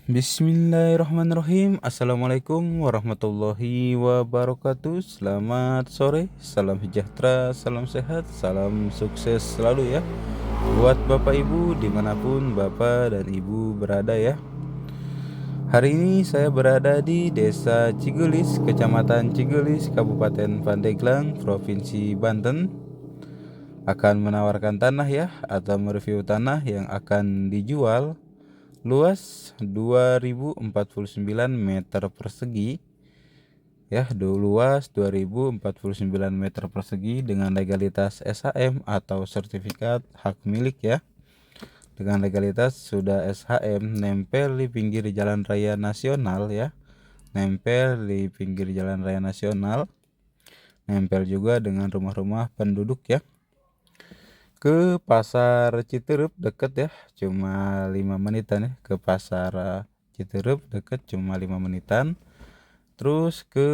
Bismillahirrahmanirrahim. Assalamualaikum warahmatullahi wabarakatuh. Selamat sore, salam sejahtera, salam sehat, salam sukses selalu ya buat Bapak Ibu dimanapun Bapak dan Ibu berada ya. Hari ini saya berada di Desa Cigelis, Kecamatan Cigelis, Kabupaten Pandeglang, Provinsi Banten. Akan menawarkan tanah ya, atau mereview tanah yang akan dijual. Luas 2049 meter persegi ya, luas 2049 meter persegi dengan legalitas SHM atau sertifikat hak milik ya. Dengan legalitas sudah SHM, nempel di pinggir jalan raya nasional ya. Nempel di pinggir jalan raya nasional. Nempel juga dengan rumah-rumah penduduk ya. Ke pasar Citerup deket ya, cuma 5 menitan ya. Ke pasar Citerup deket cuma 5 menitan. Terus ke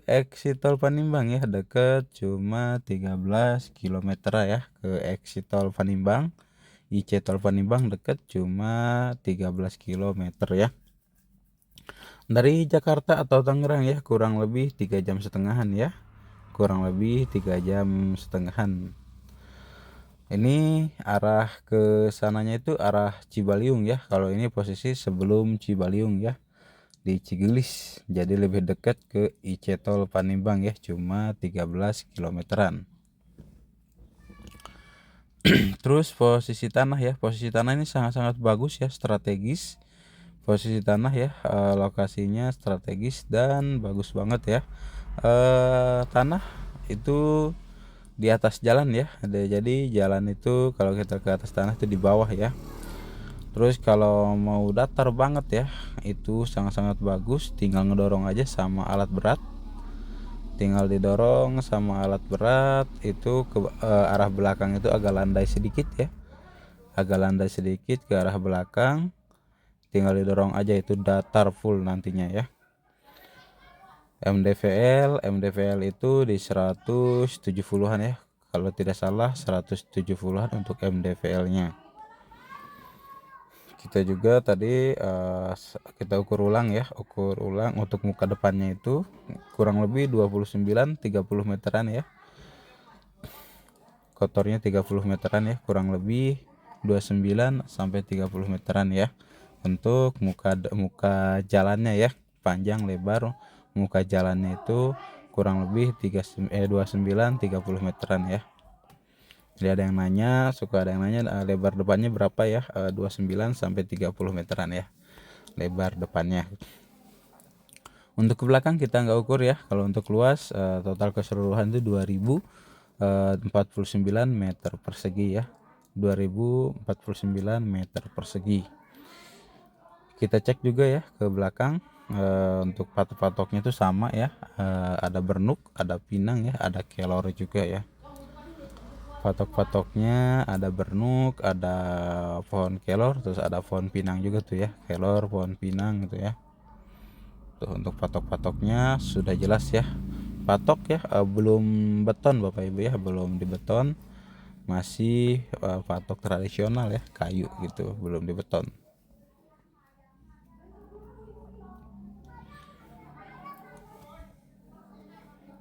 exit tol Panimbang ya, deket cuma 13 km ya. Ke exit tol Panimbang, IC tol Panimbang deket cuma 13 km ya. Dari Jakarta atau Tangerang ya, kurang lebih 3 jam setengahan ya. Kurang lebih 3 jam setengahan. Ini arah ke sananya itu arah Cibaliung ya. Kalau ini posisi sebelum Cibaliung ya, di Cigelis. Jadi lebih dekat ke IC tol Panimbang ya, cuma 13 kilometeran. Terus posisi tanah ya, posisi tanah ini sangat-sangat bagus ya, strategis. Posisi tanah ya, lokasinya strategis dan bagus banget ya. Tanah itu di atas jalan ya. Jadi jalan itu kalau kita ke atas tanah itu di bawah ya. Terus kalau mau datar banget ya, itu sangat-sangat bagus, tinggal ngedorong aja sama alat berat. Tinggal didorong sama alat berat itu ke arah belakang itu agak landai sedikit ya. Agak landai sedikit ke arah belakang. Tinggal didorong aja, itu datar full nantinya ya. MDVL itu di 170-an ya. Kalau tidak salah 170-an untuk MDVL-nya. Kita juga tadi kita ukur ulang untuk muka depannya itu kurang lebih 29-30 meteran ya. Kotornya 30 meteran ya, kurang lebih 29 sampai 30 meteran ya. Untuk muka jalannya ya, panjang lebar muka jalannya itu kurang lebih 29-30 meteran ya. Jadi ada yang nanya, lebar depannya berapa ya? 29 sampai 30 meteran ya lebar depannya. Untuk ke belakang kita nggak ukur ya. Kalau untuk luas total keseluruhan itu 2049 meter persegi ya. 2049 meter persegi. Kita cek juga ya ke belakang. Untuk patok-patoknya itu sama ya. Ada bernuk, ada pinang ya, ada kelor juga ya. Patok-patoknya ada bernuk, ada pohon kelor, terus ada pohon pinang juga tuh ya, kelor, pohon pinang gitu ya. Tuh untuk patok-patoknya sudah jelas ya. Patok ya, belum beton Bapak Ibu ya, belum dibeton, masih patok tradisional ya, kayu gitu, belum dibeton.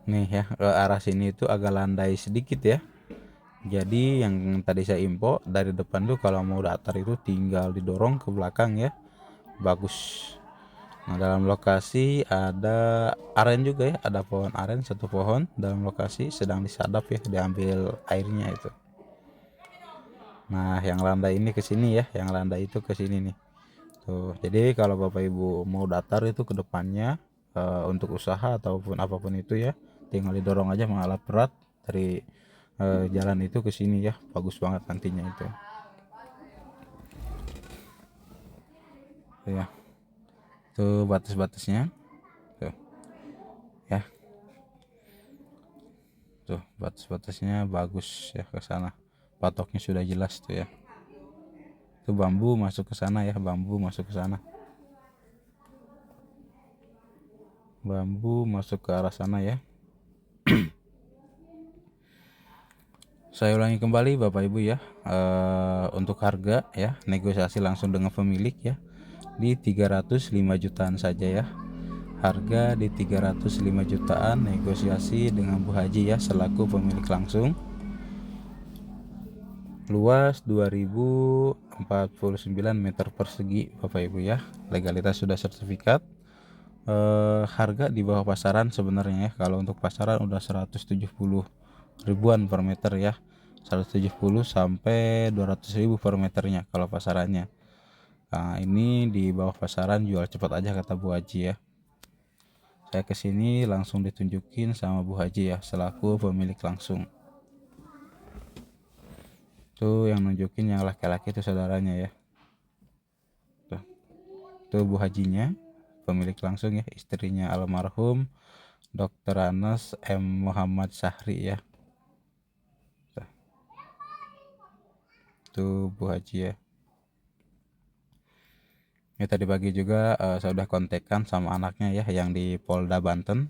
Nih ya, ke arah sini itu agak landai sedikit ya. Jadi yang tadi saya info dari depan tuh kalau mau datar itu tinggal didorong ke belakang ya, bagus. Nah dalam lokasi ada aren juga ya, ada pohon aren satu pohon dalam lokasi sedang disadap ya, diambil airnya itu. Nah yang landai ini ke sini ya, yang landai itu ke sini nih. Tuh, jadi kalau Bapak Ibu mau datar itu ke depannya untuk usaha ataupun apapun itu ya, tinggal didorong aja sama alat berat dari jalan itu ke sini ya, bagus banget nantinya itu. Tuh ya. Tuh batas-batasnya. Tuh. Ya. Tuh batas-batasnya bagus ya ke sana. Patoknya sudah jelas tuh ya. Tuh bambu masuk ke sana ya, bambu masuk ke sana. Bambu masuk ke arah sana ya. Saya ulangi kembali Bapak Ibu ya, untuk harga ya, negosiasi langsung dengan pemilik ya. di 305 jutaan saja ya. Harga di 305 jutaan, negosiasi dengan Bu Haji ya selaku pemilik langsung. Luas 2049 meter persegi Bapak Ibu ya. Legalitas sudah sertifikat. Harga di bawah pasaran sebenarnya ya. Kalau untuk pasaran udah 170 ribuan per meter ya. 170 sampai 200 ribu per meternya kalau pasarannya. Nah, ini di bawah pasaran, jual cepat aja kata Bu Haji ya. Saya kesini langsung ditunjukin sama Bu Haji ya selaku pemilik langsung. Tuh yang nunjukin yang laki-laki itu saudaranya ya. Tuh Bu Hajinya, pemilik langsung ya, istrinya almarhum Dr. Anas M. Muhammad Sahri ya. Tuh Bu Haji ya. Ya tadi pagi juga saya udah kontekan sama anaknya ya yang di Polda Banten.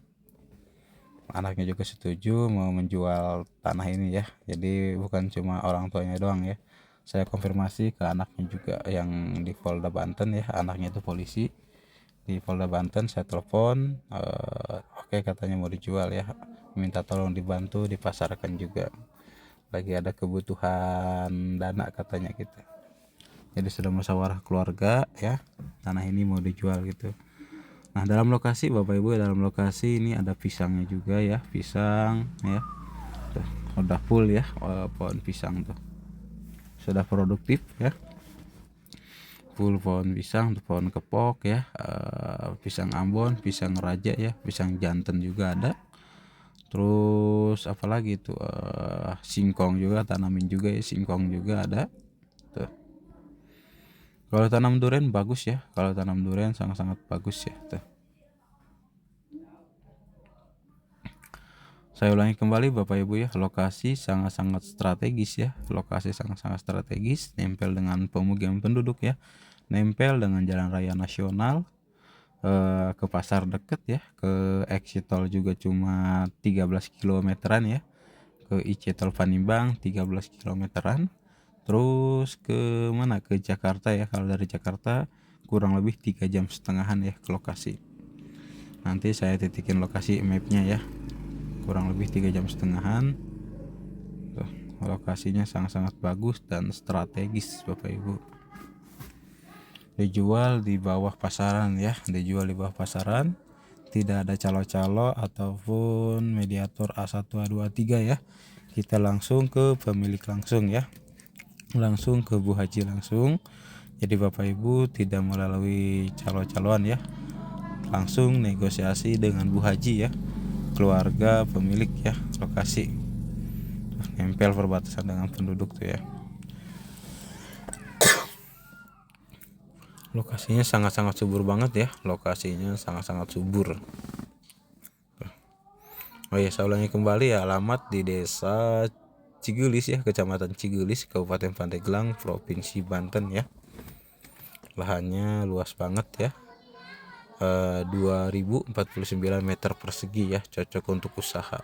Anaknya juga setuju mau menjual tanah ini ya. Jadi bukan cuma orang tuanya doang ya. Saya konfirmasi ke anaknya juga yang di Polda Banten ya. Anaknya itu polisi di Polda Banten. Saya telepon, oke katanya mau dijual ya. Minta tolong dibantu dipasarkan juga. Lagi ada kebutuhan dana katanya gitu. Jadi sudah musyawarah keluarga ya, tanah ini mau dijual gitu. Nah dalam lokasi Bapak Ibu, dalam lokasi ini ada pisangnya juga ya, pisang ya. Tuh, udah full ya pohon pisang tuh, sudah produktif ya, full pohon pisang, pohon kepok ya, pisang Ambon, pisang Raja ya, pisang jantan juga ada. Terus apalagi tuh, singkong juga, tanamin juga ya, singkong juga ada tuh. Kalau tanam durian bagus ya, kalau tanam durian sangat-sangat bagus ya tuh. Saya ulangi kembali Bapak Ibu ya, lokasi sangat-sangat strategis ya, lokasi sangat-sangat strategis, nempel dengan pemukiman penduduk ya, nempel dengan jalan raya nasional, ke pasar deket ya, ke exit tol juga cuma 13 kilometeran ya, ke IC Tol Panimbang 13 kilometeran. Terus ke mana, ke Jakarta ya, kalau dari Jakarta kurang lebih 3,5 jam ya ke lokasi. Nanti saya titikin lokasi mapnya ya, kurang lebih 3,5 jam. Tuh, lokasinya sangat-sangat bagus dan strategis Bapak Ibu. Dijual di bawah pasaran ya, dijual di bawah pasaran, tidak ada calo-calo ataupun mediator A1 A2 A3 ya. Kita langsung ke pemilik langsung ya, langsung ke Bu Haji langsung. Jadi Bapak Ibu tidak melalui calo-caloan ya, langsung negosiasi dengan Bu Haji ya, keluarga pemilik ya lokasi. Terus nempel perbatasan dengan penduduk tuh ya. Lokasinya sangat-sangat subur banget ya, lokasinya sangat-sangat subur. Oh ya, saya ulangi kembali ya, alamat di Desa Cigelis ya, Kecamatan Cigelis, Kabupaten Pandeglang, Provinsi Banten ya. Lahannya luas banget ya, 2049 meter persegi ya, cocok untuk usaha.